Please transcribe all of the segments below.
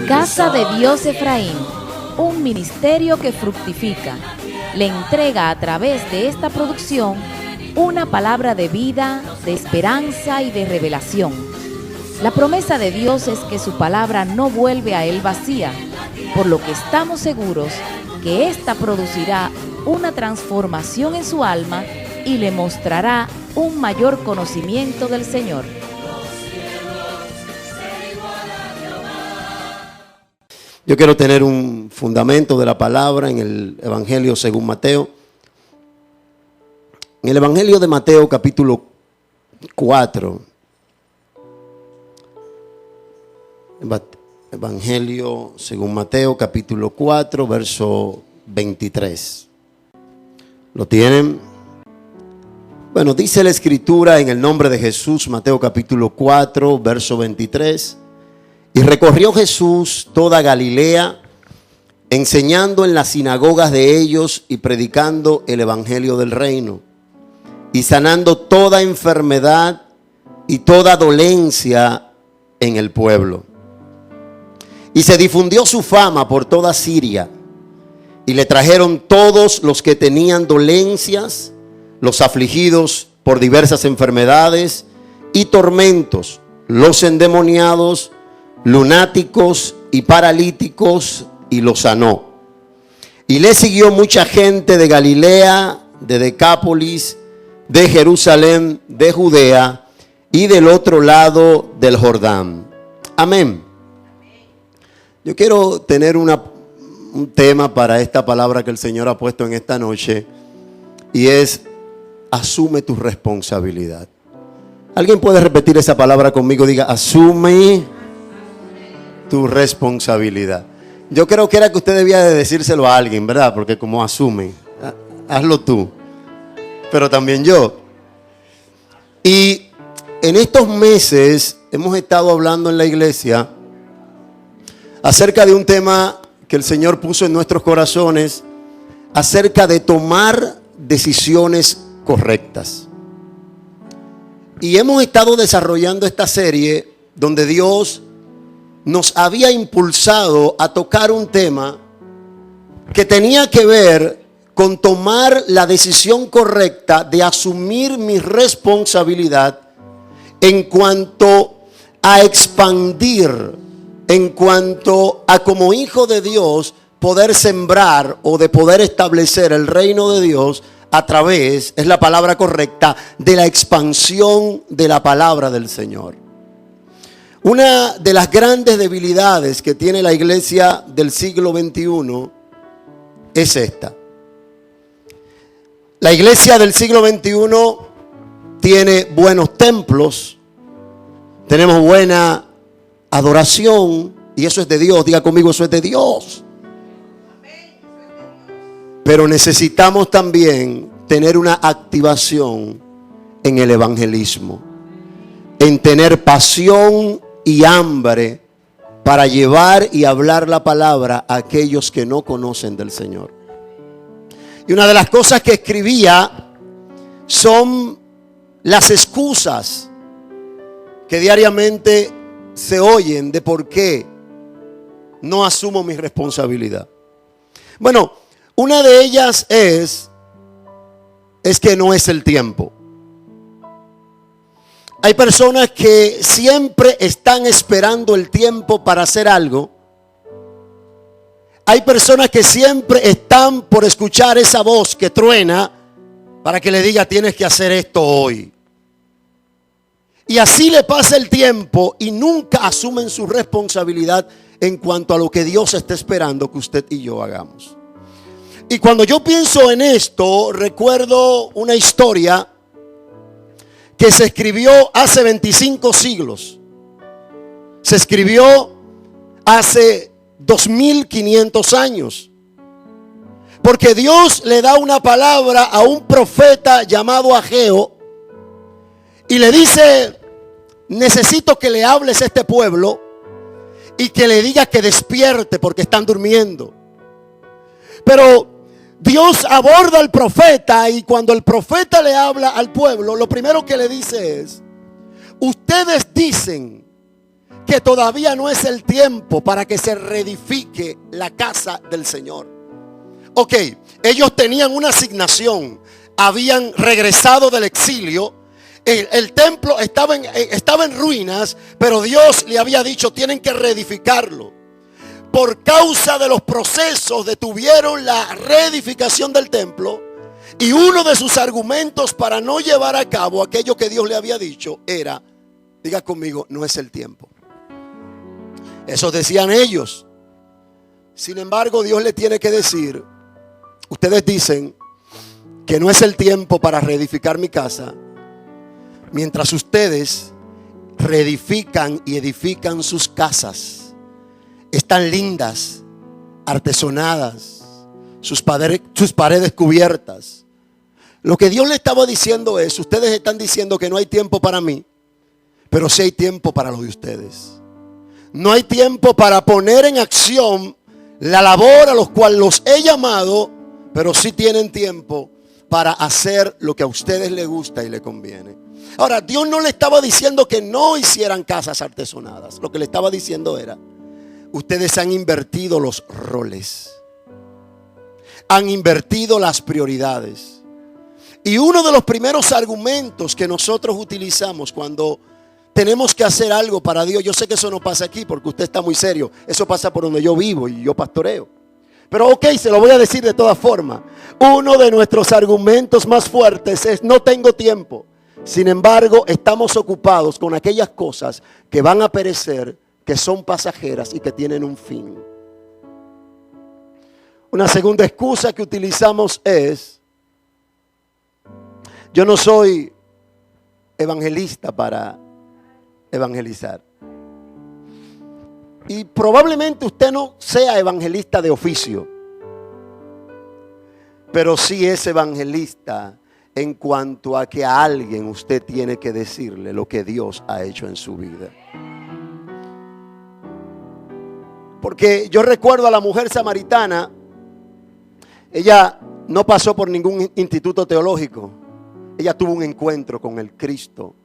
Casa de Dios Efraín, un ministerio que fructifica, le entrega a través de esta producción una palabra de vida, de esperanza y de revelación. La promesa de Dios es que su palabra no vuelve a él vacía, por lo que estamos seguros que ésta producirá una transformación en su alma y le mostrará un mayor conocimiento del Señor. Yo quiero tener un fundamento de la palabra en el Evangelio según Mateo. En el Evangelio de Mateo capítulo 4. Evangelio según Mateo capítulo 4 verso 23. ¿Lo tienen? Bueno, dice la Escritura en el nombre de Jesús, Mateo capítulo 4 verso 23. Y recorrió Jesús toda Galilea, enseñando en las sinagogas de ellos y predicando el evangelio del reino, y sanando toda enfermedad y toda dolencia en el pueblo. Y se difundió su fama por toda Siria, y le trajeron todos los que tenían dolencias, los afligidos por diversas enfermedades y tormentos, los endemoniados, lunáticos y paralíticos, y los sanó. Y le siguió mucha gente de Galilea, de Decápolis, de Jerusalén, de Judea y del otro lado del Jordán. Amén. Yo quiero tener un tema para esta palabra que el Señor ha puesto en esta noche, y es: asume tu responsabilidad. ¿Alguien puede repetir esa palabra conmigo? Diga: asume tu responsabilidad. Yo creo que era que usted debía de decírselo a alguien, ¿verdad? Porque como asume, hazlo tú, pero también yo. Y en estos meses hemos estado hablando en la iglesia acerca de un tema que el Señor puso en nuestros corazones, acerca de tomar decisiones correctas. Y hemos estado desarrollando esta serie donde Dios nos había impulsado a tocar un tema que tenía que ver con tomar la decisión correcta de asumir mi responsabilidad en cuanto a expandir, en cuanto a como hijo de Dios poder sembrar o de poder establecer el reino de Dios a través, es la palabra correcta, de la expansión de la palabra del Señor. Una de las grandes debilidades que tiene la iglesia del siglo XXI es esta. La iglesia del siglo XXI tiene buenos templos, tenemos buena adoración, y eso es de Dios. Diga conmigo: eso es de Dios. Pero necesitamos también tener una activación en el evangelismo, en tener pasión y hambre para llevar y hablar la palabra a aquellos que no conocen del Señor. Y una de las cosas que escribía son las excusas que diariamente se oyen de por qué no asumo mi responsabilidad. Bueno, una de ellas es que no es el tiempo. Hay personas que siempre están esperando el tiempo para hacer algo. Hay personas que siempre están por escuchar esa voz que truena para que le diga: tienes que hacer esto hoy. Y así le pasa el tiempo y nunca asumen su responsabilidad en cuanto a lo que Dios está esperando que usted y yo hagamos. Y cuando yo pienso en esto, recuerdo una historia que se escribió hace 25 siglos. Se escribió hace 2500 años. Porque Dios le da una palabra a un profeta llamado Ageo y le dice: necesito que le hables a este pueblo y que le diga que despierte porque están durmiendo. Pero Dios aborda al profeta, y cuando el profeta le habla al pueblo, lo primero que le dice es: ustedes dicen que todavía no es el tiempo para que se reedifique la casa del Señor. Ok, ellos tenían una asignación, habían regresado del exilio, el templo estaba en ruinas, pero Dios le había dicho, tienen que reedificarlo. Por causa de los procesos detuvieron la reedificación del templo, y uno de sus argumentos para no llevar a cabo aquello que Dios le había dicho era, diga conmigo, no es el tiempo. Eso decían ellos. Sin embargo, Dios le tiene que decir, ustedes dicen que no es el tiempo para reedificar mi casa, mientras ustedes reedifican y edifican sus casas. Están lindas, artesonadas, sus paredes cubiertas. Lo que Dios le estaba diciendo es, ustedes están diciendo que no hay tiempo para mí, pero sí hay tiempo para lo de ustedes. No hay tiempo para poner en acción la labor a los cuales los he llamado, pero sí tienen tiempo para hacer lo que a ustedes les gusta y les conviene. Ahora, Dios no le estaba diciendo que no hicieran casas artesonadas. Lo que le estaba diciendo era, ustedes han invertido los roles, han invertido las prioridades. Y uno de los primeros argumentos que nosotros utilizamos cuando tenemos que hacer algo para Dios, yo sé que eso no pasa aquí porque usted está muy serio, eso pasa por donde yo vivo y yo pastoreo. Pero ok, se lo voy a decir de todas formas. Uno de nuestros argumentos más fuertes es, no tengo tiempo. Sin embargo, estamos ocupados con aquellas cosas que van a perecer, que son pasajeras y que tienen un fin. Una segunda excusa que utilizamos es, yo no soy evangelista para evangelizar. Y probablemente usted no sea evangelista de oficio, pero sí es evangelista en cuanto a que a alguien usted tiene que decirle lo que Dios ha hecho en su vida. Porque yo recuerdo a la mujer samaritana, ella no pasó por ningún instituto teológico, ella tuvo un encuentro con el Cristo.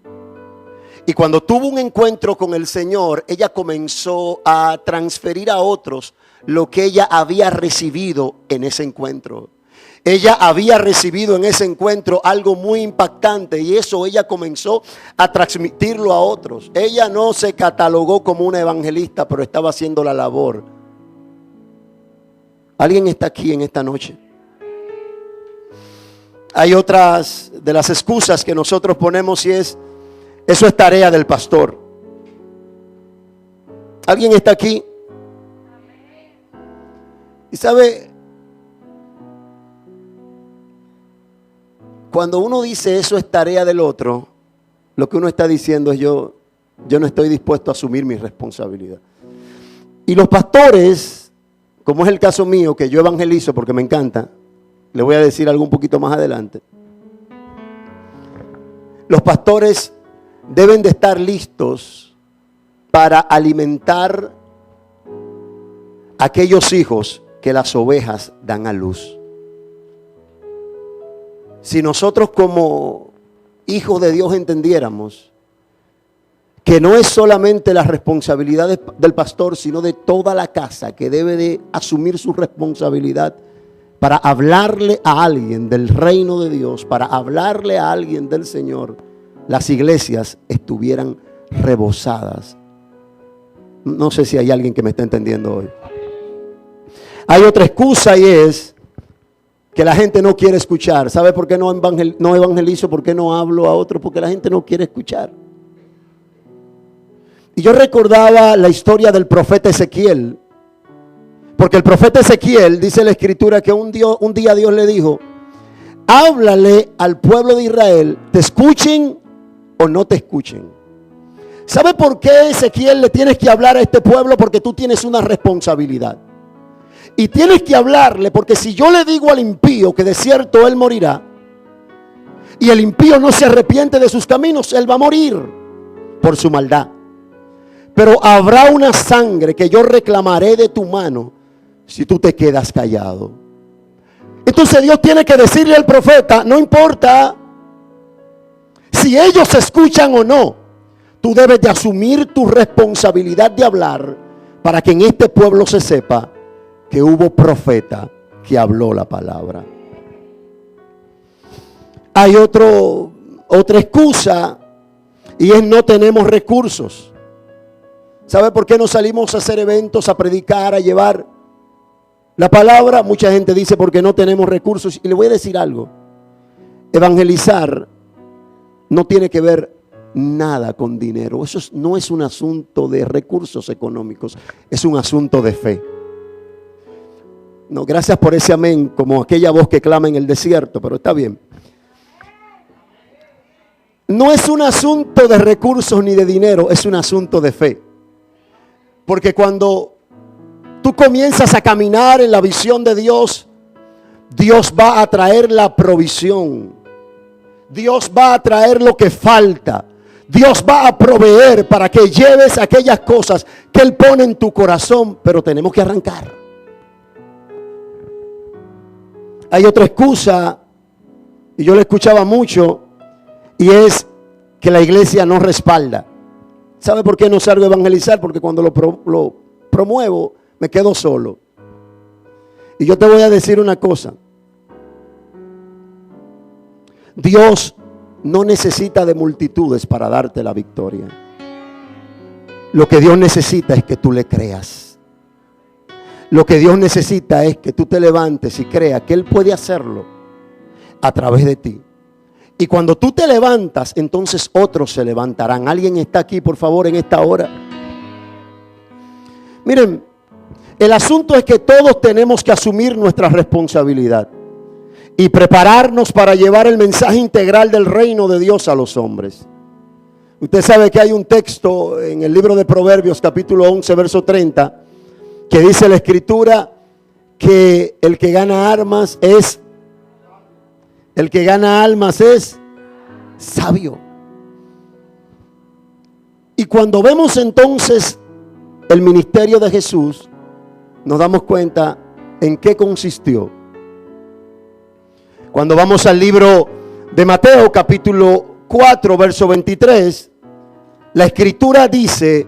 Y cuando tuvo un encuentro con el Señor, ella comenzó a transferir a otros lo que ella había recibido en ese encuentro. Ella había recibido en ese encuentro algo muy impactante y eso ella comenzó a transmitirlo a otros. Ella no se catalogó como una evangelista, pero estaba haciendo la labor. ¿Alguien está aquí en esta noche? Hay otras de las excusas que nosotros ponemos y es, eso es tarea del pastor. ¿Alguien está aquí? Y sabe, cuando uno dice eso es tarea del otro, lo que uno está diciendo es yo no estoy dispuesto a asumir mi responsabilidad. Y los pastores, como es el caso mío, que yo evangelizo porque me encanta, le voy a decir algo un poquito más adelante. Los pastores deben de estar listos para alimentar a aquellos hijos que las ovejas dan a luz. Si nosotros como hijos de Dios entendiéramos que no es solamente la responsabilidad del pastor, sino de toda la casa que debe de asumir su responsabilidad para hablarle a alguien del reino de Dios, para hablarle a alguien del Señor, las iglesias estuvieran rebosadas. No sé si hay alguien que me está entendiendo hoy. Hay otra excusa y es que la gente no quiere escuchar. ¿Sabe por qué no evangelizo? ¿Por qué no hablo a otros? Porque la gente no quiere escuchar. Y yo recordaba la historia del profeta Ezequiel. Porque el profeta Ezequiel, dice la escritura, que un día Dios le dijo, háblale al pueblo de Israel, te escuchen o no te escuchen. ¿Sabe por qué, Ezequiel, le tienes que hablar a este pueblo? Porque tú tienes una responsabilidad. Y tienes que hablarle porque si yo le digo al impío que de cierto él morirá, y el impío no se arrepiente de sus caminos, él va a morir por su maldad. Pero habrá una sangre que yo reclamaré de tu mano si tú te quedas callado. Entonces Dios tiene que decirle al profeta, no importa si ellos escuchan o no, tú debes de asumir tu responsabilidad de hablar para que en este pueblo se sepa que hubo profeta que habló la palabra. Hay otra excusa, y es: no tenemos recursos. ¿Sabe por qué no salimos a hacer eventos, a predicar, a llevar la palabra? Mucha gente dice: porque no tenemos recursos. Y le voy a decir algo: evangelizar no tiene que ver nada con dinero. Eso no es un asunto de recursos económicos, es un asunto de fe. No, gracias por ese amén, como aquella voz que clama en el desierto, pero está bien. No es un asunto de recursos ni de dinero, es un asunto de fe. Porque cuando tú comienzas a caminar en la visión de Dios, Dios va a traer la provisión. Dios va a traer lo que falta. Dios va a proveer para que lleves aquellas cosas que Él pone en tu corazón, pero tenemos que arrancar. Hay otra excusa, y yo la escuchaba mucho, y es que la iglesia no respalda. ¿Sabe por qué no salgo a evangelizar? Porque cuando lo promuevo, me quedo solo. Y yo te voy a decir una cosa: Dios no necesita de multitudes para darte la victoria. Lo que Dios necesita es que tú le creas. Lo que Dios necesita es que tú te levantes y creas que Él puede hacerlo a través de ti. Y cuando tú te levantas, entonces otros se levantarán. ¿Alguien está aquí, por favor, en esta hora? Miren, el asunto es que todos tenemos que asumir nuestra responsabilidad y prepararnos para llevar el mensaje integral del reino de Dios a los hombres. Usted sabe que hay un texto en el libro de Proverbios, capítulo 11, verso 30, que dice la escritura que el que gana almas es sabio. Y cuando vemos entonces el ministerio de Jesús, nos damos cuenta en qué consistió. Cuando vamos al libro de Mateo, capítulo 4, verso 23, la escritura dice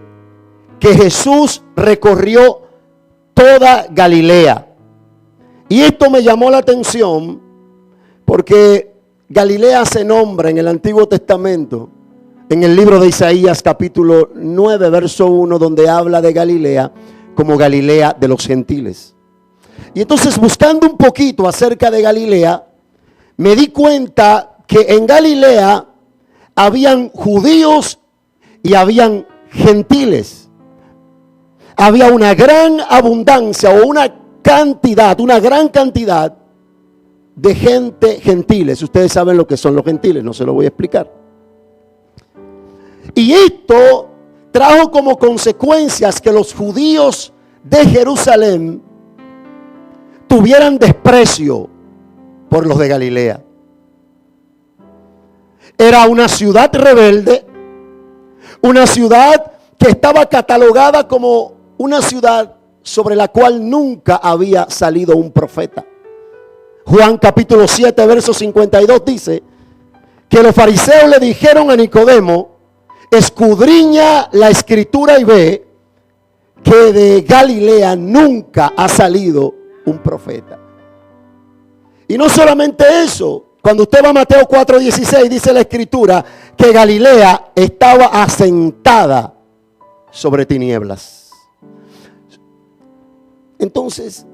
que Jesús recorrió toda Galilea. Y esto me llamó la atención porque Galilea se nombra en el Antiguo Testamento, en el libro de Isaías, capítulo 9, verso 1, donde habla de Galilea como Galilea de los gentiles. Y entonces, buscando un poquito acerca de Galilea, me di cuenta que en Galilea habían judíos y habían gentiles. Había una gran abundancia o una gran cantidad de gente gentiles. Ustedes saben lo que son los gentiles, no se lo voy a explicar. Y esto trajo como consecuencias que los judíos de Jerusalén tuvieran desprecio por los de Galilea. Era una ciudad rebelde, una ciudad que estaba catalogada como una ciudad sobre la cual nunca había salido un profeta. Juan capítulo 7, verso 52 dice que los fariseos le dijeron a Nicodemo: escudriña la escritura y ve que de Galilea nunca ha salido un profeta. Y no solamente eso, cuando usted va a Mateo 4:16, dice la escritura que Galilea estaba asentada sobre tinieblas. Entonces,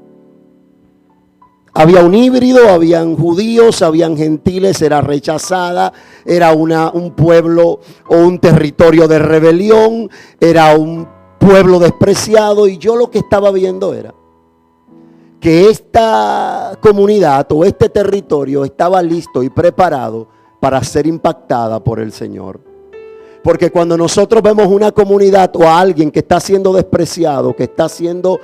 había un híbrido, habían judíos, habían gentiles, era rechazada, era un pueblo o un territorio de rebelión, era un pueblo despreciado. Y yo lo que estaba viendo era que esta comunidad o este territorio estaba listo y preparado para ser impactada por el Señor. Porque cuando nosotros vemos una comunidad o a alguien que está siendo despreciado, que está siendo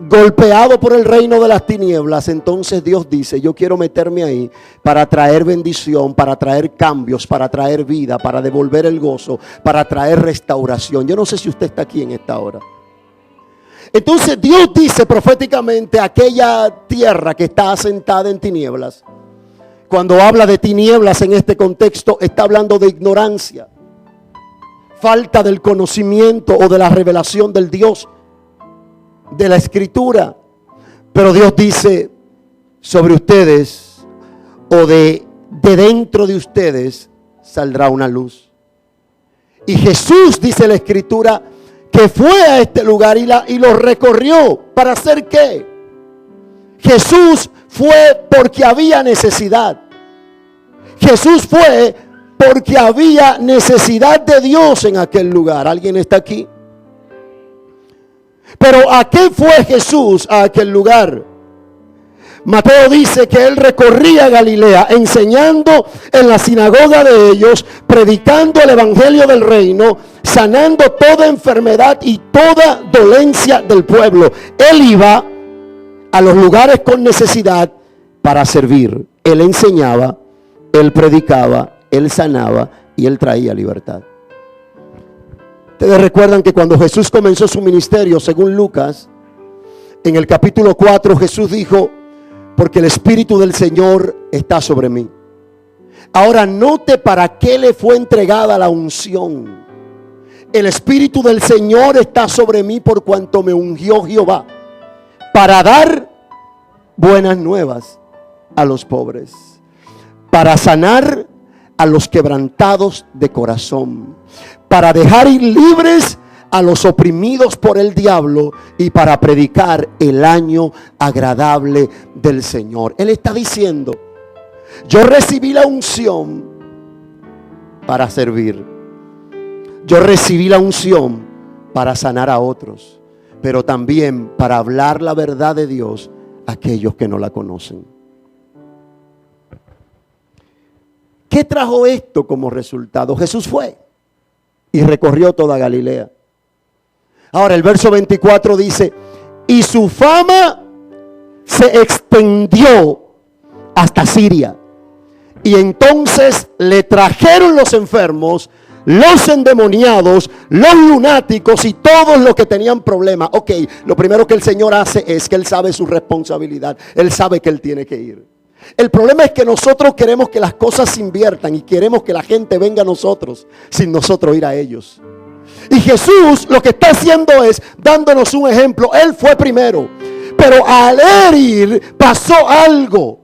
golpeado por el reino de las tinieblas, entonces Dios dice: yo quiero meterme ahí para traer bendición, para traer cambios, para traer vida, para devolver el gozo, para traer restauración. Yo no sé si usted está aquí en esta hora. Entonces Dios dice proféticamente a aquella tierra que está asentada en tinieblas. Cuando habla de tinieblas en este contexto, está hablando de ignorancia. falta del conocimiento o de la revelación del Dios de la Escritura. Pero Dios dice: sobre ustedes, o de dentro de ustedes saldrá una luz. Y Jesús, dice la Escritura, que fue a este lugar y lo recorrió. ¿Para hacer qué? Jesús fue porque había necesidad. Jesús fue porque había necesidad de Dios en aquel lugar. ¿Alguien está aquí? Pero ¿a qué fue Jesús a aquel lugar? Mateo dice que él recorría Galilea, enseñando en la sinagoga de ellos, predicando el evangelio del reino, sanando toda enfermedad y toda dolencia del pueblo. Él iba a los lugares con necesidad para servir. Él enseñaba, él predicaba, él sanaba y él traía libertad. Ustedes recuerdan que cuando Jesús comenzó su ministerio, según Lucas, en el capítulo 4, Jesús dijo: porque el Espíritu del Señor está sobre mí. Ahora note para qué le fue entregada la unción. El Espíritu del Señor está sobre mí por cuanto me ungió Jehová para dar buenas nuevas a los pobres, para sanar a los quebrantados de corazón, para dejar ir libres a los oprimidos por el diablo y para predicar el año agradable del Señor. Él está diciendo: yo recibí la unción para servir. Yo recibí la unción para sanar a otros, pero también para hablar la verdad de Dios a aquellos que no la conocen. ¿Qué trajo esto como resultado? Jesús fue y recorrió toda Galilea. Ahora el verso 24 dice: y su fama se extendió hasta Siria. Y entonces le trajeron los enfermos, los endemoniados, los lunáticos y todos los que tenían problemas. Ok, lo primero que el Señor hace es que Él sabe su responsabilidad. Él sabe que Él tiene que ir. El problema es que nosotros queremos que las cosas se inviertan y queremos que la gente venga a nosotros sin nosotros ir a ellos. Y Jesús lo que está haciendo es dándonos un ejemplo. Él fue primero, pero al él ir pasó algo,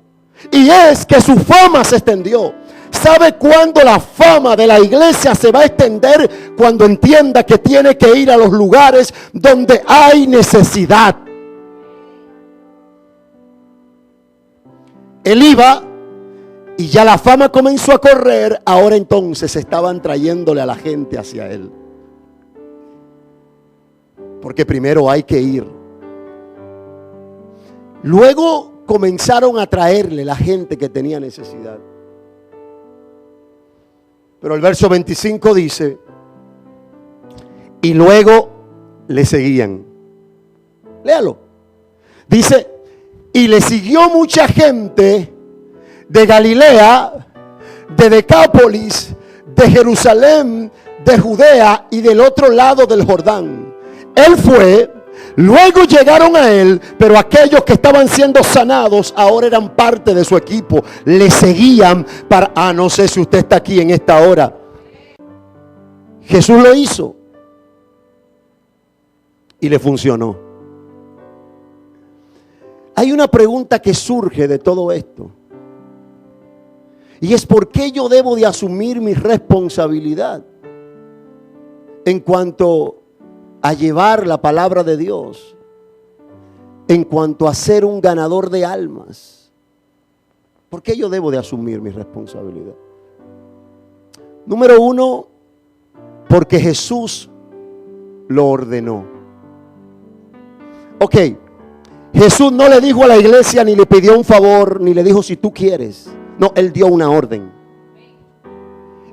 y es que su fama se extendió. ¿Sabe cuándo la fama de la iglesia se va a extender? Cuando entienda que tiene que ir a los lugares donde hay necesidad. Él iba y ya la fama comenzó a correr. Ahora entonces estaban trayéndole a la gente hacia él. Porque primero hay que ir. Luego comenzaron a traerle la gente que tenía necesidad. Pero el verso 25 dice: y luego le seguían. Léalo. Dice: y le siguió mucha gente de Galilea, de Decápolis, de Jerusalén, de Judea y del otro lado del Jordán. Él fue, luego llegaron a él, pero aquellos que estaban siendo sanados ahora eran parte de su equipo. Le seguían para... no sé si usted está aquí en esta hora. Jesús lo hizo y le funcionó. Hay una pregunta que surge de todo esto, y es: ¿por qué yo debo de asumir mi responsabilidad en cuanto a llevar la palabra de Dios, en cuanto a ser un ganador de almas? ¿Por qué yo debo de asumir mi responsabilidad? Número uno, porque Jesús lo ordenó. Ok, Jesús no le dijo a la iglesia, ni le pidió un favor, ni le dijo si tú quieres. No, Él dio una orden.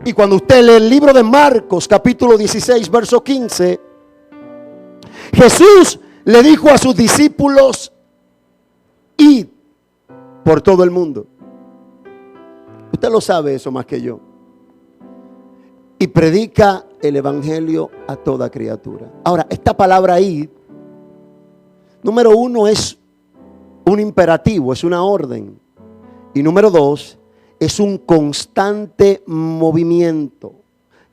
Y cuando usted lee el libro de Marcos, capítulo 16, verso 15, Jesús le dijo a sus discípulos: id por todo el mundo. Usted lo sabe eso más que yo. Y predica el evangelio a toda criatura. Ahora, esta palabra id, número uno, es un imperativo, es una orden. Y número dos, es un constante movimiento.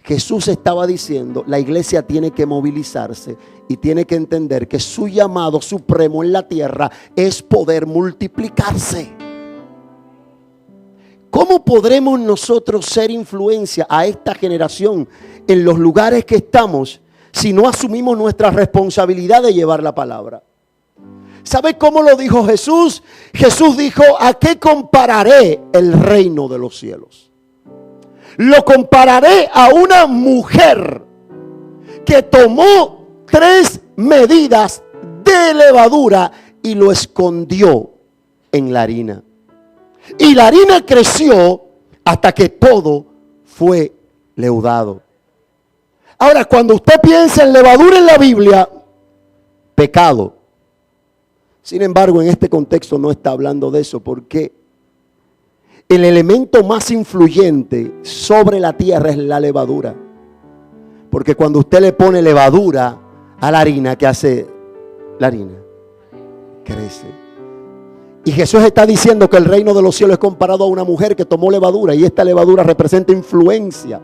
Jesús estaba diciendo, la iglesia tiene que movilizarse y tiene que entender que su llamado supremo en la tierra es poder multiplicarse. ¿Cómo podremos nosotros ser influencia a esta generación en los lugares que estamos si no asumimos nuestra responsabilidad de llevar la palabra? ¿Sabe cómo lo dijo Jesús? Jesús dijo, ¿a qué compararé el reino de los cielos? Lo compararé a una mujer que tomó 3 medidas de levadura y lo escondió en la harina. Y la harina creció hasta que todo fue leudado. Ahora, cuando usted piensa en levadura en la Biblia, pecado. Sin embargo, en este contexto no está hablando de eso, porque el elemento más influyente sobre la tierra es la levadura. Porque cuando usted le pone levadura a la harina, ¿qué hace la harina? Crece. Y Jesús está diciendo que el reino de los cielos es comparado a una mujer que tomó levadura, y esta levadura representa influencia.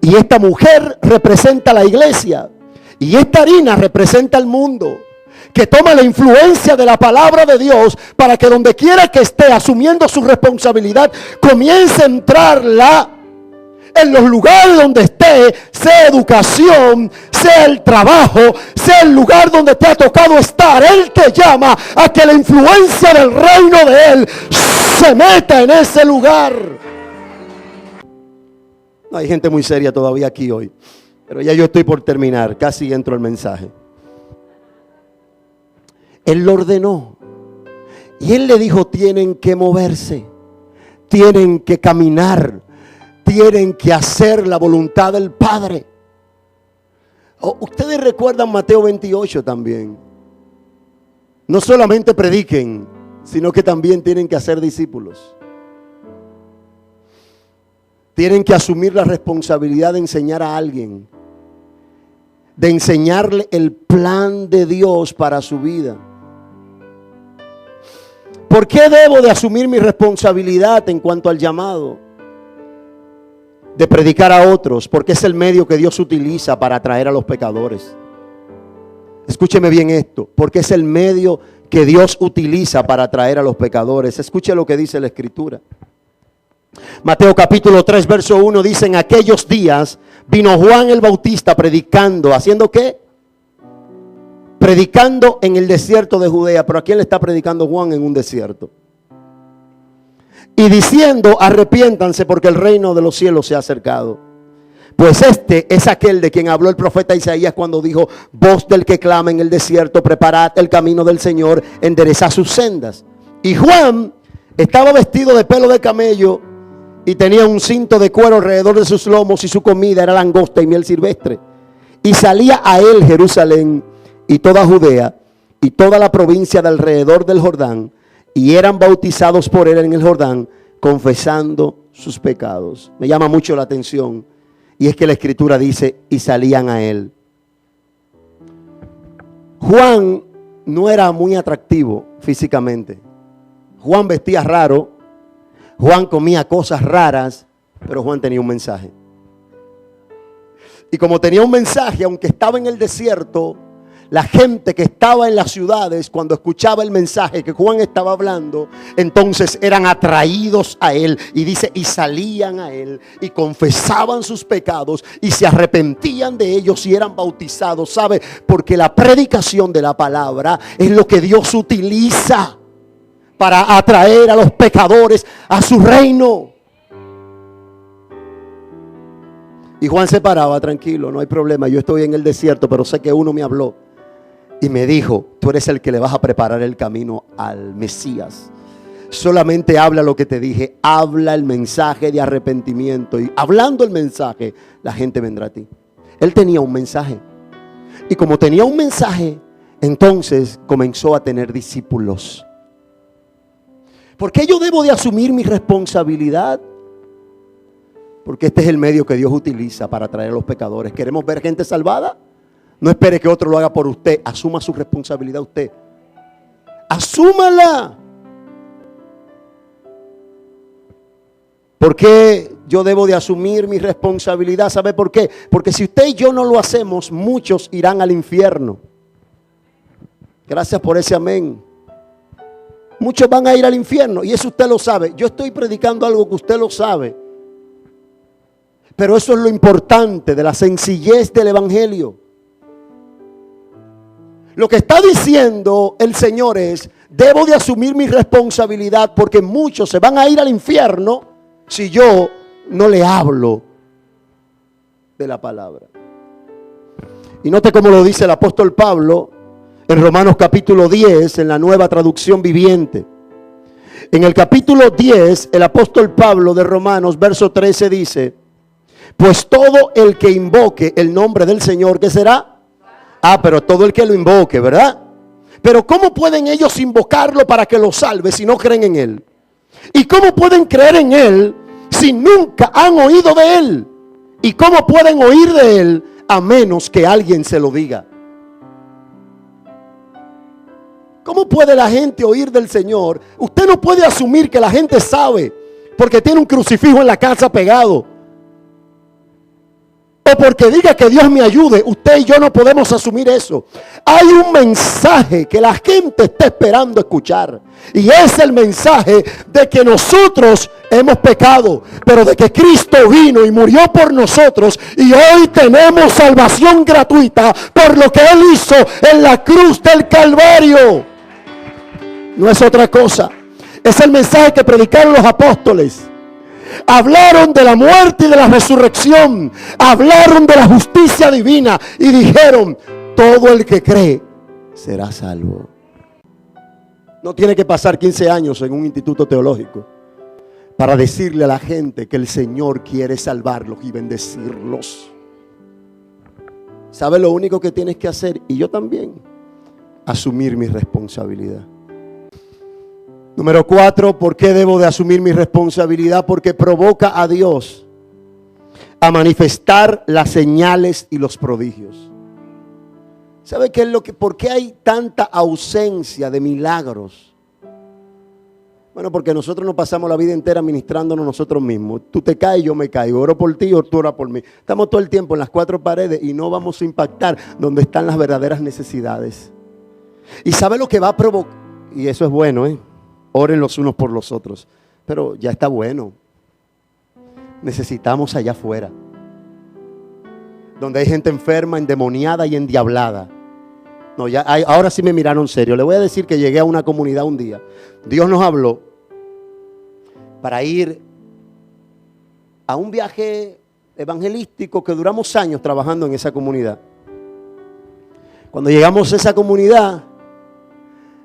Y esta mujer representa la iglesia, y esta harina representa el mundo, que toma la influencia de la palabra de Dios para que donde quiera que esté asumiendo su responsabilidad, comience a entrarla en los lugares donde esté, sea educación, sea el trabajo, sea el lugar donde te ha tocado estar. Él te llama a que la influencia del reino de Él se meta en ese lugar. No, hay gente muy seria todavía aquí hoy, pero ya yo estoy por terminar, casi entro al mensaje. Él lo ordenó y Él le dijo, tienen que moverse, tienen que caminar, tienen que hacer la voluntad del Padre. Ustedes recuerdan Mateo 28 también. No solamente prediquen, sino que también tienen que hacer discípulos. Tienen que asumir la responsabilidad de enseñar a alguien, de enseñarle el plan de Dios para su vida. ¿Por qué debo de asumir mi responsabilidad en cuanto al llamado? De predicar a otros, porque es el medio que Dios utiliza para atraer a los pecadores. Escúcheme bien esto, porque es el medio que Dios utiliza para atraer a los pecadores. Escuche lo que dice la Escritura. Mateo capítulo 3, verso 1 dice, en aquellos días vino Juan el Bautista predicando. ¿Haciendo qué? Predicando en el desierto de Judea. ¿Pero a quién le está predicando Juan en un desierto? Y diciendo, arrepiéntanse porque el reino de los cielos se ha acercado. Pues este es aquel de quien habló el profeta Isaías cuando dijo, voz del que clama en el desierto, preparad el camino del Señor, enderezad sus sendas. Y Juan estaba vestido de pelo de camello y tenía un cinto de cuero alrededor de sus lomos, y su comida era langosta y miel silvestre. Y salía a él Jerusalén y toda Judea y toda la provincia de alrededor del Jordán, y eran bautizados por él en el Jordán, confesando sus pecados. Me llama mucho la atención, y es que la Escritura dice, y salían a él. Juan no era muy atractivo físicamente. Juan vestía raro, Juan comía cosas raras, pero Juan tenía un mensaje. Y como tenía un mensaje, aunque estaba en el desierto, la gente que estaba en las ciudades, cuando escuchaba el mensaje que Juan estaba hablando, entonces eran atraídos a él. Y dice, y salían a él y confesaban sus pecados y se arrepentían de ellos y eran bautizados. ¿Sabe? Porque la predicación de la palabra es lo que Dios utiliza para atraer a los pecadores a su reino. Y Juan se paraba, tranquilo, no hay problema, yo estoy en el desierto, pero sé que uno me habló y me dijo, tú eres el que le vas a preparar el camino al Mesías. Solamente habla lo que te dije, habla el mensaje de arrepentimiento, y hablando el mensaje, la gente vendrá a ti. Él tenía un mensaje, y como tenía un mensaje, entonces comenzó a tener discípulos. ¿Por qué yo debo de asumir mi responsabilidad? Porque este es el medio que Dios utiliza para atraer a los pecadores. ¿Queremos ver gente salvada? No espere que otro lo haga por usted. Asuma su responsabilidad usted. Asúmala. ¿Por qué yo debo de asumir mi responsabilidad? ¿Sabe por qué? Porque si usted y yo no lo hacemos, muchos irán al infierno. Gracias por ese amén. Muchos van a ir al infierno y eso usted lo sabe. Yo estoy predicando algo que usted lo sabe. Pero eso es lo importante de la sencillez del evangelio. Lo que está diciendo el Señor es: debo de asumir mi responsabilidad porque muchos se van a ir al infierno si yo no le hablo de la palabra. Y note cómo lo dice el apóstol Pablo en Romanos capítulo 10, en la Nueva Traducción Viviente. En el capítulo 10, el apóstol Pablo de Romanos, verso 13 dice: pues todo el que invoque el nombre del Señor, ¿qué será? Pero todo el que lo invoque, ¿verdad? Pero ¿cómo pueden ellos invocarlo para que lo salve si no creen en Él? ¿Y cómo pueden creer en Él si nunca han oído de Él? ¿Y cómo pueden oír de Él a menos que alguien se lo diga? ¿Cómo puede la gente oír del Señor? Usted no puede asumir que la gente sabe porque tiene un crucifijo en la casa pegado, o porque diga que Dios me ayude. Usted y yo no podemos asumir eso. Hay un mensaje que la gente está esperando escuchar, y es el mensaje de que nosotros hemos pecado, pero de que Cristo vino y murió por nosotros, y hoy tenemos salvación gratuita por lo que Él hizo en la cruz del Calvario. No es otra cosa. Es el mensaje que predicaron los apóstoles. Hablaron de la muerte y de la resurrección. Hablaron de la justicia divina y dijeron: todo el que cree será salvo. No tiene que pasar 15 años en un instituto teológico para decirle a la gente que el Señor quiere salvarlos y bendecirlos. ¿Sabe lo único que tienes que hacer? Y yo también: asumir mi responsabilidad. Número 4, ¿por qué debo de asumir mi responsabilidad? Porque provoca a Dios a manifestar las señales y los prodigios. ¿Sabe qué es por qué hay tanta ausencia de milagros? Bueno, porque nosotros nos pasamos la vida entera ministrándonos nosotros mismos. Tú te caes, yo me caigo. Oro por ti, tú oras por mí. Estamos todo el tiempo en las 4 paredes y no vamos a impactar donde están las verdaderas necesidades. ¿Y sabe lo que va a provocar? Y eso es bueno, Oren los unos por los otros. Pero ya está bueno. Necesitamos allá afuera, donde hay gente enferma, endemoniada y endiablada. No, ahora sí me miraron serio. Le voy a decir que llegué a una comunidad un día. Dios nos habló para ir a un viaje evangelístico que duramos años trabajando en esa comunidad. Cuando llegamos a esa comunidad,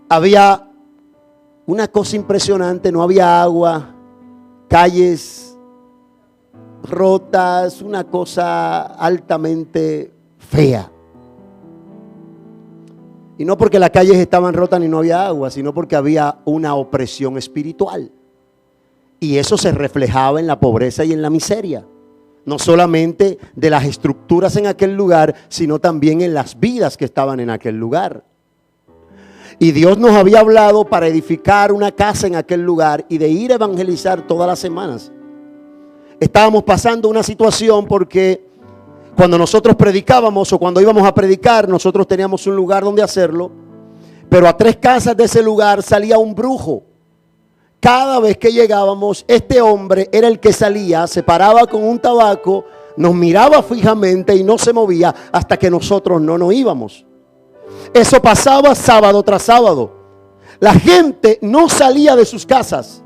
había una cosa impresionante: no había agua, calles rotas, una cosa altamente fea. Y no porque las calles estaban rotas ni no había agua, sino porque había una opresión espiritual. Y eso se reflejaba en la pobreza y en la miseria. No solamente de las estructuras en aquel lugar, sino también en las vidas que estaban en aquel lugar. Y Dios nos había hablado para edificar una casa en aquel lugar y de ir a evangelizar todas las semanas. Estábamos pasando una situación porque cuando nosotros predicábamos o cuando íbamos a predicar, nosotros teníamos un lugar donde hacerlo, pero a 3 casas de ese lugar salía un brujo. Cada vez que llegábamos, este hombre era el que salía, se paraba con un tabaco, nos miraba fijamente y no se movía hasta que nosotros no nos íbamos. Eso pasaba sábado tras sábado. La gente no salía de sus casas,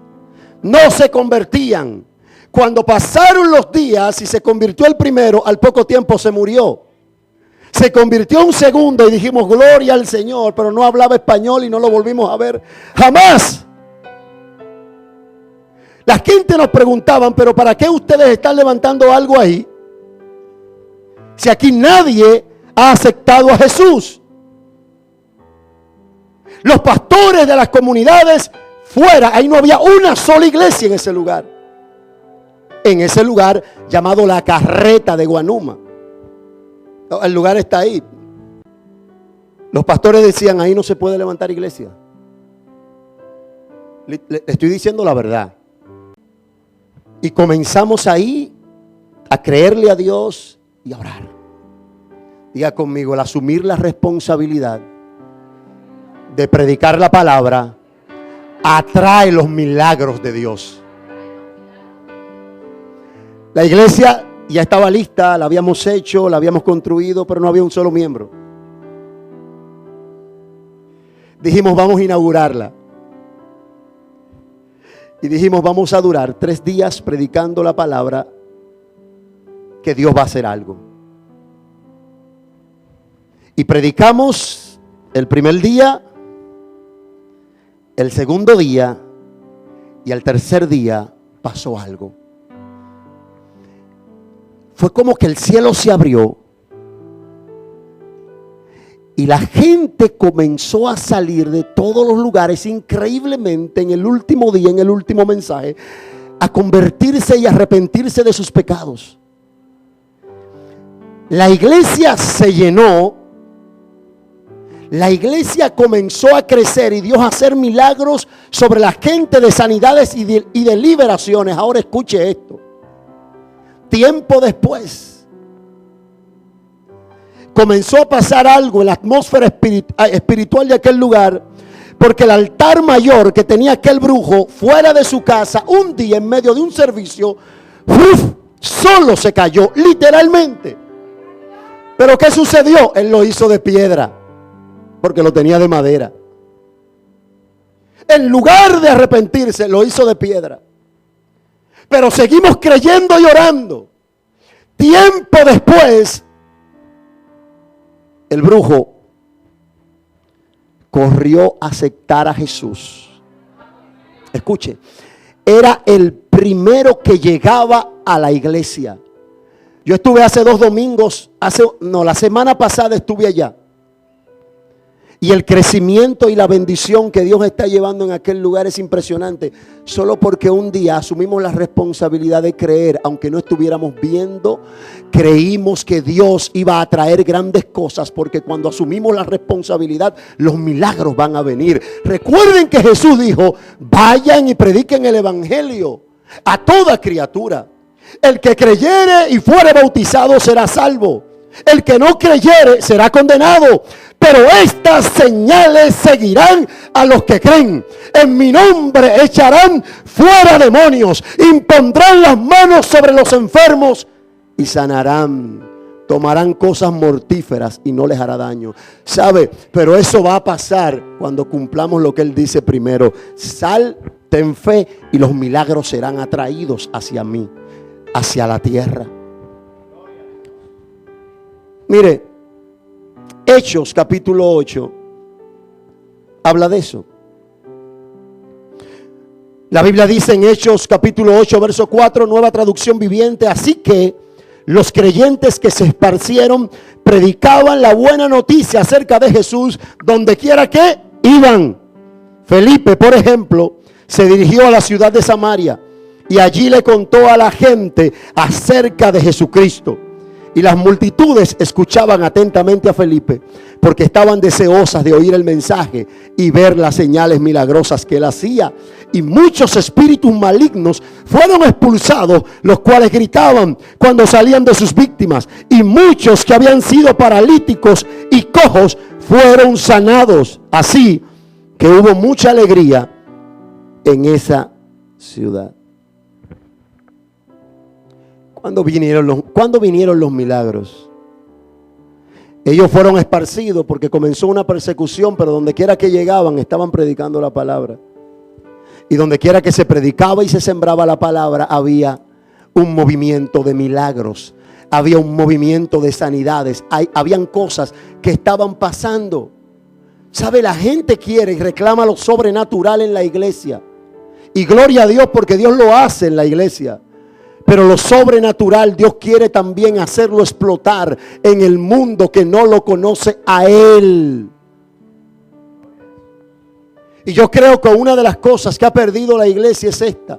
no se convertían. Cuando pasaron los días y se convirtió el primero, al poco tiempo se murió. Se convirtió un segundo y dijimos: gloria al Señor, pero no hablaba español y no lo volvimos a ver jamás. La gente nos preguntaban: pero ¿para qué ustedes están levantando algo ahí? Si aquí nadie ha aceptado a Jesús. Los pastores de las comunidades fuera, ahí no había una sola iglesia en ese lugar. En ese lugar llamado La Carreta de Guanuma. El lugar está ahí. Los pastores decían: ahí no se puede levantar iglesia. Le estoy diciendo la verdad. Y comenzamos ahí a creerle a Dios y a orar. Diga conmigo, el asumir la responsabilidad de predicar la palabra atrae los milagros de Dios. La iglesia ya estaba lista, la habíamos hecho, la habíamos construido, pero no había un solo miembro. Dijimos, vamos a inaugurarla. Y dijimos, vamos a durar 3 días predicando la palabra, que Dios va a hacer algo. Y predicamos el primer día, el segundo día y el tercer día pasó algo. Fue como que el cielo se abrió y la gente comenzó a salir de todos los lugares, increíblemente en el último día, en el último mensaje, a convertirse y arrepentirse de sus pecados. La iglesia se llenó, la iglesia comenzó a crecer y Dios a hacer milagros sobre la gente, de sanidades y de liberaciones. Ahora escuche esto. Tiempo después comenzó a pasar algo en la atmósfera espiritual de aquel lugar, porque el altar mayor que tenía aquel brujo fuera de su casa, un día en medio de un servicio, solo se cayó, literalmente. Pero ¿qué sucedió? Él lo hizo de piedra, porque lo tenía de madera. En lugar de arrepentirse, lo hizo de piedra. Pero seguimos creyendo y orando. Tiempo después, el brujo corrió a aceptar a Jesús. Escuche, era el primero que llegaba a la iglesia. Yo estuve hace 2 domingos, la semana pasada estuve allá. Y el crecimiento y la bendición que Dios está llevando en aquel lugar es impresionante. Solo porque un día asumimos la responsabilidad de creer, aunque no estuviéramos viendo, creímos que Dios iba a traer grandes cosas, porque cuando asumimos la responsabilidad, los milagros van a venir. Recuerden que Jesús dijo, vayan y prediquen el evangelio a toda criatura. El que creyere y fuere bautizado será salvo. El que no creyere será condenado. Pero estas señales seguirán a los que creen. En mi nombre echarán fuera demonios, impondrán las manos sobre los enfermos y sanarán. Tomarán cosas mortíferas y no les hará daño. ¿Sabe? Pero eso va a pasar cuando cumplamos lo que Él dice primero. Sal, ten fe y los milagros serán atraídos hacia mí, hacia la tierra. Mire, Hechos capítulo 8 habla de eso. La Biblia dice en Hechos capítulo 8 verso 4, nueva traducción viviente: así que los creyentes que se esparcieron predicaban la buena noticia acerca de Jesús donde quiera que iban. Felipe, por ejemplo, se dirigió a la ciudad de Samaria y allí le contó a la gente acerca de Jesucristo. Y las multitudes escuchaban atentamente a Felipe, porque estaban deseosas de oír el mensaje y ver las señales milagrosas que él hacía. Y muchos espíritus malignos fueron expulsados, los cuales gritaban cuando salían de sus víctimas. Y muchos que habían sido paralíticos y cojos fueron sanados. Así que hubo mucha alegría en esa ciudad. ¿Cuándo vinieron los milagros? Ellos fueron esparcidos porque comenzó una persecución, pero donde quiera que llegaban estaban predicando la palabra. Y donde quiera que se predicaba y se sembraba la palabra, había un movimiento de milagros, había un movimiento de sanidades, habían cosas que estaban pasando. ¿Sabe? La gente quiere y reclama lo sobrenatural en la iglesia. Y gloria a Dios porque Dios lo hace en la iglesia. Pero lo sobrenatural Dios quiere también hacerlo explotar en el mundo que no lo conoce a Él. Y yo creo que una de las cosas que ha perdido la iglesia es esta: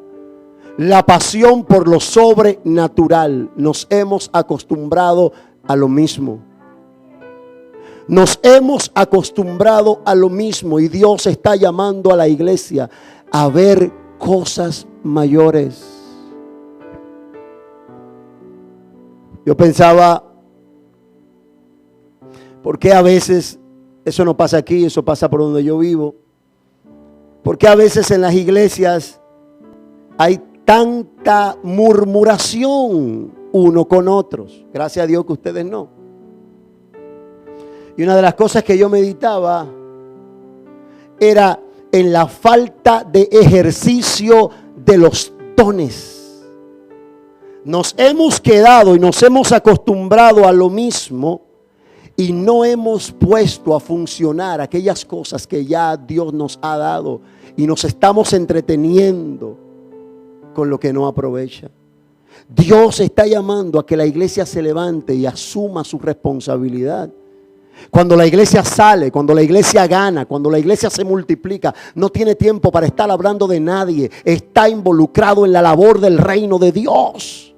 la pasión por lo sobrenatural. Nos hemos acostumbrado a lo mismo. Nos hemos acostumbrado a lo mismo y Dios está llamando a la iglesia a ver cosas mayores. Yo pensaba, ¿por qué a veces eso no pasa aquí, eso pasa por donde yo vivo? ¿Por qué a veces en las iglesias hay tanta murmuración uno con otros? Gracias a Dios que ustedes no. Y una de las cosas que yo meditaba era en la falta de ejercicio de los dones. Nos hemos quedado y nos hemos acostumbrado a lo mismo y no hemos puesto a funcionar aquellas cosas que ya Dios nos ha dado y nos estamos entreteniendo con lo que no aprovecha. Dios está llamando a que la iglesia se levante y asuma su responsabilidad. Cuando la iglesia sale, cuando la iglesia gana, cuando la iglesia se multiplica, no tiene tiempo para estar hablando de nadie. Está involucrado en la labor del reino de Dios.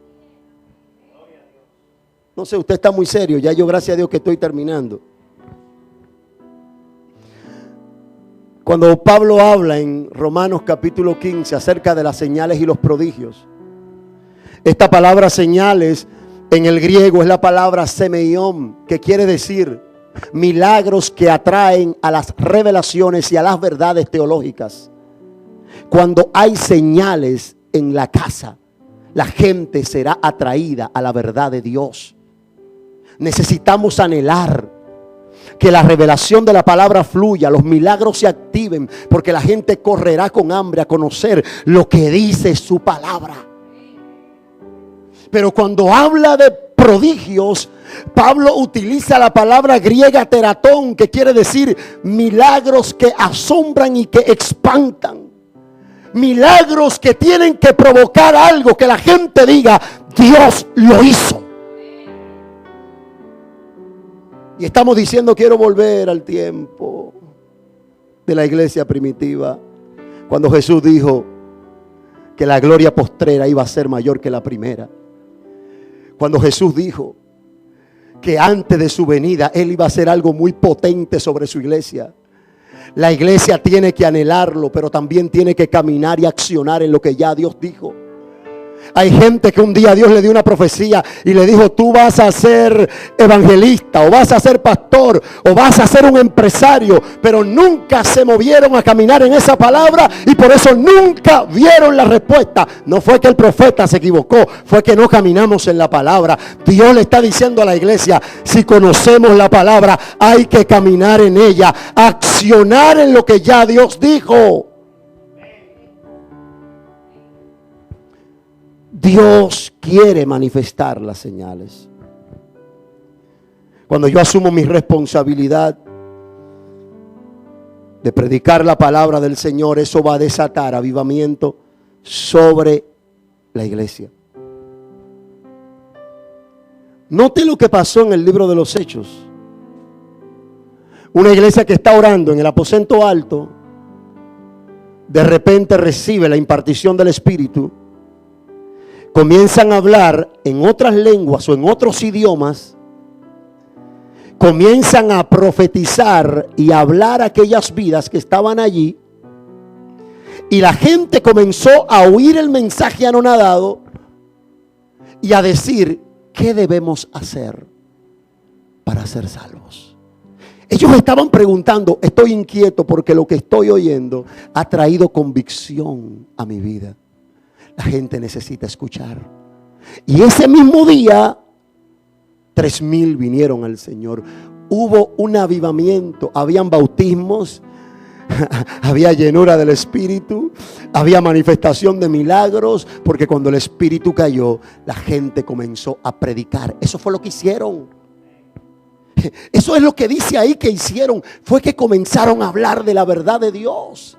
No sé, usted está muy serio. Ya yo, gracias a Dios, que estoy terminando. Cuando Pablo habla en Romanos capítulo 15 acerca de las señales y los prodigios, esta palabra señales en el griego es la palabra semeion, que quiere decir milagros que atraen a las revelaciones y a las verdades teológicas. Cuando hay señales en la casa, la gente será atraída a la verdad de Dios. Necesitamos anhelar que la revelación de la palabra fluya, los milagros se activen, porque la gente correrá con hambre a conocer lo que dice su palabra. Pero cuando habla de prodigios, Pablo utiliza la palabra griega teratón, que quiere decir milagros que asombran y que espantan. Milagros que tienen que provocar algo, que la gente diga, Dios lo hizo. Y estamos diciendo, quiero volver al tiempo de la iglesia primitiva, cuando Jesús dijo que la gloria postrera iba a ser mayor que la primera. Cuando Jesús dijo que antes de su venida Él iba a hacer algo muy potente sobre su iglesia. La iglesia tiene que anhelarlo, pero también tiene que caminar y accionar en lo que ya Dios dijo. Hay gente que un día Dios le dio una profecía y le dijo, tú vas a ser evangelista, o vas a ser pastor, o vas a ser un empresario, pero nunca se movieron a caminar en esa palabra y por eso nunca vieron la respuesta. No fue que el profeta se equivocó, fue que no caminamos en la palabra. Dios le está diciendo a la iglesia, si conocemos la palabra, hay que caminar en ella, accionar en lo que ya Dios dijo. Dios quiere manifestar las señales. Cuando yo asumo mi responsabilidad de predicar la palabra del Señor, eso va a desatar avivamiento sobre la iglesia. Note lo que pasó en el libro de los Hechos. Una iglesia que está orando en el aposento alto, de repente recibe la impartición del Espíritu. Comienzan a hablar en otras lenguas o en otros idiomas. Comienzan a profetizar y a hablar a aquellas vidas que estaban allí. Y la gente comenzó a oír el mensaje anonadado y a decir, ¿qué debemos hacer para ser salvos? Ellos estaban preguntando, estoy inquieto porque lo que estoy oyendo ha traído convicción a mi vida. La gente necesita escuchar. Y ese mismo día, 3,000 vinieron al Señor. Hubo un avivamiento, habían bautismos, había llenura del Espíritu, había manifestación de milagros, porque cuando el Espíritu cayó, la gente comenzó a predicar. Eso fue lo que hicieron. Eso es lo que dice ahí que hicieron. Fue que comenzaron a hablar de la verdad de Dios.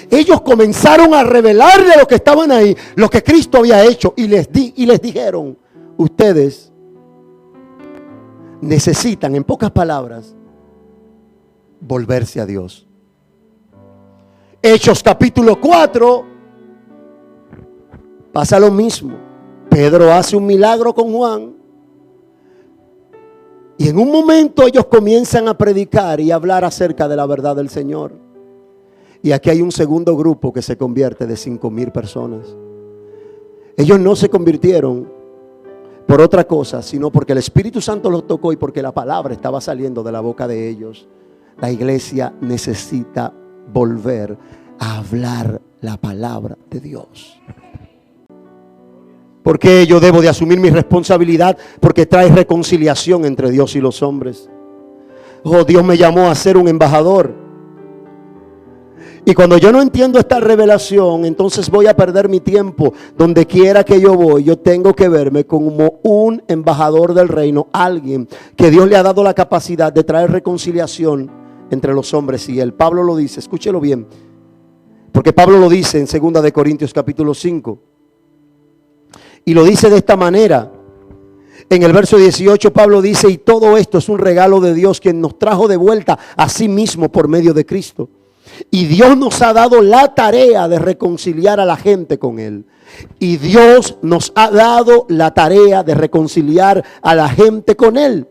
Ellos comenzaron a revelarle a los que estaban ahí lo que Cristo había hecho y les dijeron, ustedes necesitan, en pocas palabras, volverse a Dios. Hechos capítulo 4 pasa lo mismo. Pedro hace un milagro con Juan y en un momento ellos comienzan a predicar y a hablar acerca de la verdad del Señor. Y aquí hay un segundo grupo que se convierte de 5,000 personas. Ellos no se convirtieron por otra cosa, sino porque el Espíritu Santo los tocó y porque la palabra estaba saliendo de la boca de ellos. La iglesia necesita volver a hablar la palabra de Dios. ¿Por qué yo debo de asumir mi responsabilidad? Porque trae reconciliación entre Dios y los hombres. Oh, Dios me llamó a ser un embajador. Y cuando yo no entiendo esta revelación, entonces voy a perder mi tiempo. Donde quiera que yo voy, yo tengo que verme como un embajador del reino. Alguien que Dios le ha dado la capacidad de traer reconciliación entre los hombres y Él. Pablo lo dice, escúchelo bien. Porque Pablo lo dice en 2 de Corintios capítulo 5. Y lo dice de esta manera. En el verso 18 Pablo dice: y todo esto es un regalo de Dios, quien nos trajo de vuelta a sí mismo por medio de Cristo. Y Dios nos ha dado la tarea de reconciliar a la gente con Él. Y Dios nos ha dado la tarea de reconciliar a la gente con Él.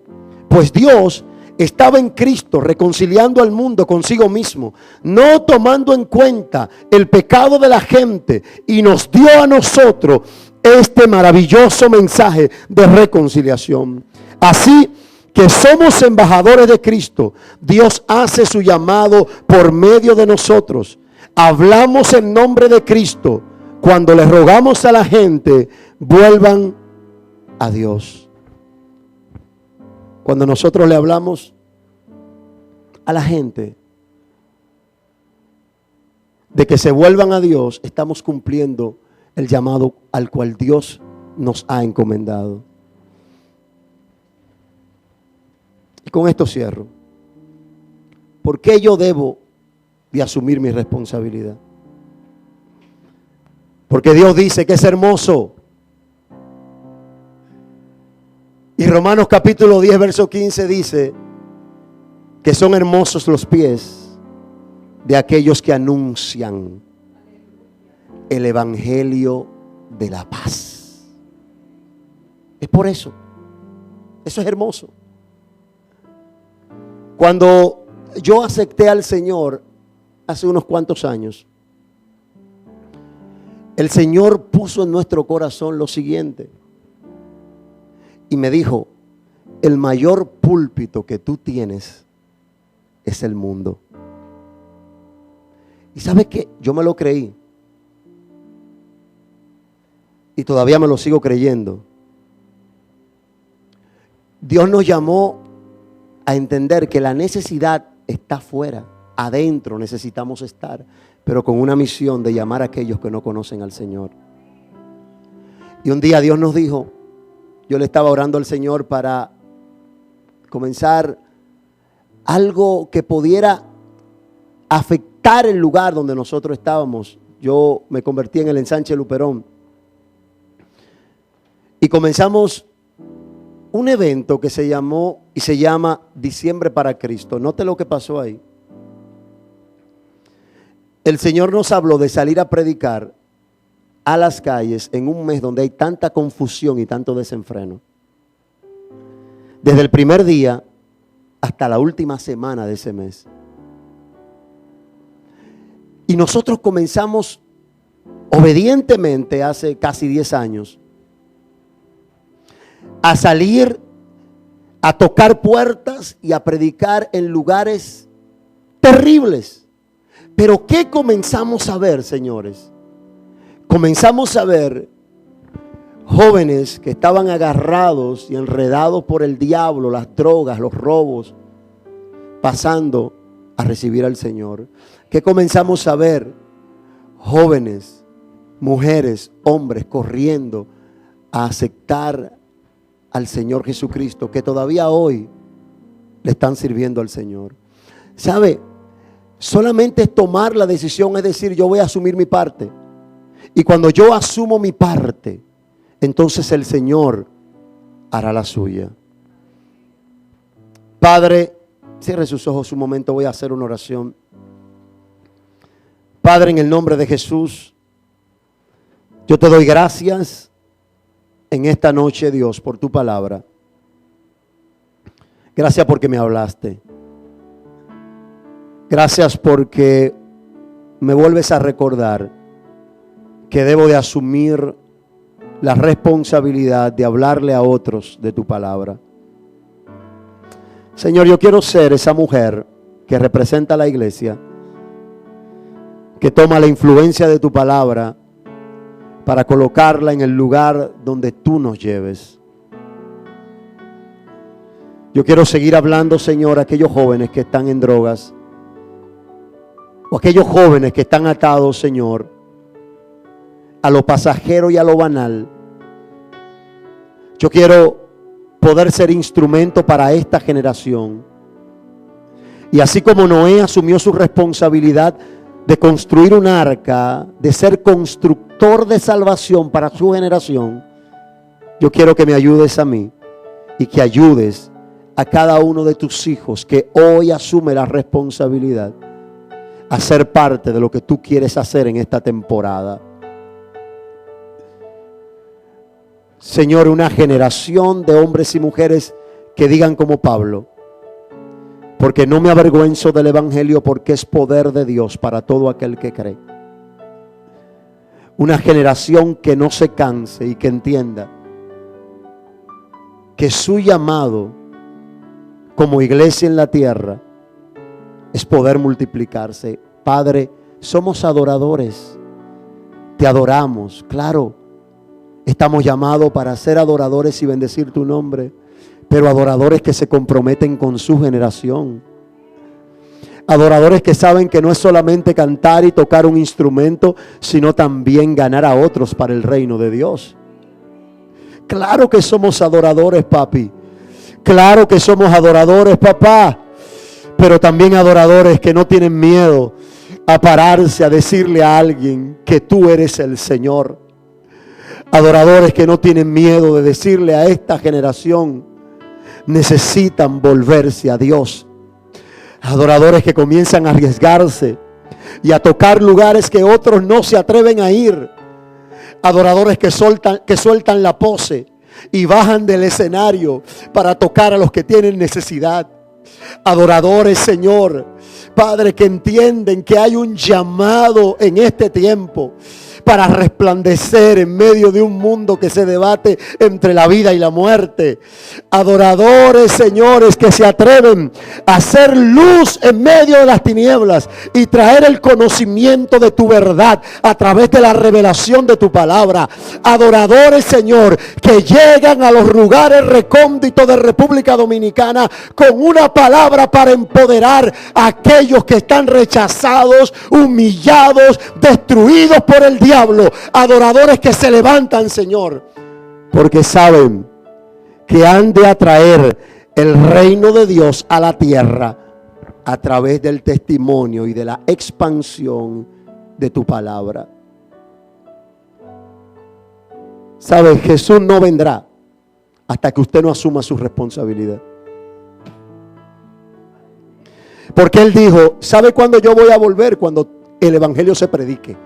Pues Dios estaba en Cristo reconciliando al mundo consigo mismo, no tomando en cuenta el pecado de la gente, y nos dio a nosotros este maravilloso mensaje de reconciliación. Así que somos embajadores de Cristo. Dios hace su llamado por medio de nosotros. Hablamos en nombre de Cristo cuando le rogamos a la gente: vuelvan a Dios. Cuando nosotros le hablamos a la gente de que se vuelvan a Dios, estamos cumpliendo el llamado al cual Dios nos ha encomendado. Y con esto cierro. ¿Por qué yo debo de asumir mi responsabilidad? Porque Dios dice que es hermoso. Y Romanos capítulo 10 verso 15 dice que son hermosos los pies de aquellos que anuncian el evangelio de la paz. Es por eso. Eso es hermoso. Cuando yo acepté al Señor hace unos cuantos años, el Señor puso en nuestro corazón lo siguiente. Y me dijo: el mayor púlpito que tú tienes es el mundo. ¿Y sabes qué? Yo me lo creí. Y todavía me lo sigo creyendo. Dios nos llamó a entender que la necesidad está afuera. Adentro necesitamos estar, pero con una misión de llamar a aquellos que no conocen al Señor. Y un día Dios nos dijo, yo le estaba orando al Señor para comenzar algo que pudiera afectar el lugar donde nosotros estábamos. Yo me convertí en el ensanche Luperón. Y comenzamos un evento que se llamó y se llama Diciembre para Cristo. Note lo que pasó ahí. El Señor nos habló de salir a predicar a las calles en un mes donde hay tanta confusión y tanto desenfreno. Desde el primer día hasta la última semana de ese mes. Y nosotros comenzamos obedientemente hace casi 10 años a salir a tocar puertas y a predicar en lugares terribles. Pero ¿qué comenzamos a ver, señores? Comenzamos a ver jóvenes que estaban agarrados y enredados por el diablo, las drogas, los robos, pasando a recibir al Señor. ¿Qué comenzamos a ver? Jóvenes, mujeres, hombres corriendo a aceptar al Señor Jesucristo, que todavía hoy le están sirviendo al Señor. ¿Sabe? Solamente es tomar la decisión, es decir, yo voy a asumir mi parte. Y cuando yo asumo mi parte, entonces el Señor hará la suya. Padre, cierre sus ojos un momento, voy a hacer una oración. Padre, en el nombre de Jesús, yo te doy gracias en esta noche, Dios, por tu palabra. Gracias porque me hablaste. Gracias porque me vuelves a recordar que debo de asumir la responsabilidad de hablarle a otros de tu palabra. Señor, yo quiero ser esa mujer que representa a la iglesia, que toma la influencia de tu palabra para colocarla en el lugar donde tú nos lleves. Yo quiero seguir hablando, Señor, a aquellos jóvenes que están en drogas, o aquellos jóvenes que están atados, Señor, a lo pasajero y a lo banal. Yo quiero poder ser instrumento para esta generación. Y así como Noé asumió su responsabilidad de construir un arca, de ser constructor de salvación para su generación, yo quiero que me ayudes a mí y que ayudes a cada uno de tus hijos que hoy asume la responsabilidad a ser parte de lo que tú quieres hacer en esta temporada. Señor, una generación de hombres y mujeres que digan como Pablo: porque no me avergüenzo del evangelio, porque es poder de Dios para todo aquel que cree. Una generación que no se canse y que entienda que su llamado como iglesia en la tierra es poder multiplicarse. Padre, somos adoradores, te adoramos, claro. Estamos llamados para ser adoradores y bendecir tu nombre, pero adoradores que se comprometen con su generación. Adoradores que saben que no es solamente cantar y tocar un instrumento, sino también ganar a otros para el reino de Dios. Claro que somos adoradores, papi. Claro que somos adoradores, papá. Pero también adoradores que no tienen miedo a pararse a decirle a alguien que tú eres el Señor. Adoradores que no tienen miedo de decirle a esta generación: necesitan volverse a Dios. Adoradores que comienzan a arriesgarse y a tocar lugares que otros no se atreven a ir. Adoradores que sueltan la pose y bajan del escenario para tocar a los que tienen necesidad. Adoradores, Señor, Padre, que entienden que hay un llamado en este tiempo para resplandecer en medio de un mundo que se debate entre la vida y la muerte. Adoradores, señores, que se atreven a hacer luz en medio de las tinieblas y traer el conocimiento de tu verdad a través de la revelación de tu palabra. Adoradores, Señor, que llegan a los lugares recónditos de República Dominicana con una palabra para empoderar a aquellos que están rechazados, humillados, destruidos por el diablo. Adoradores que se levantan, Señor, porque saben que han de atraer el reino de Dios a la tierra a través del testimonio y de la expansión de tu palabra. ¿Sabes? Jesús no vendrá hasta que usted no asuma su responsabilidad. Porque Él dijo: ¿sabe cuándo yo voy a volver? Cuando el evangelio se predique.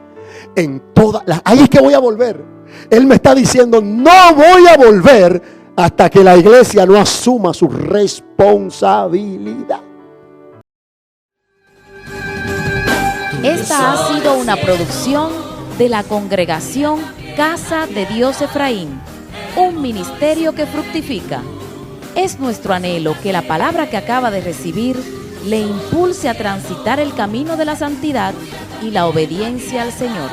Ahí es que voy a volver. Él me está diciendo: no voy a volver hasta que la iglesia no asuma su responsabilidad. Esta ha sido una producción de la congregación Casa de Dios Efraín, un ministerio que fructifica. Es nuestro anhelo que la palabra que acaba de recibir le impulse a transitar el camino de la santidad y la obediencia al Señor.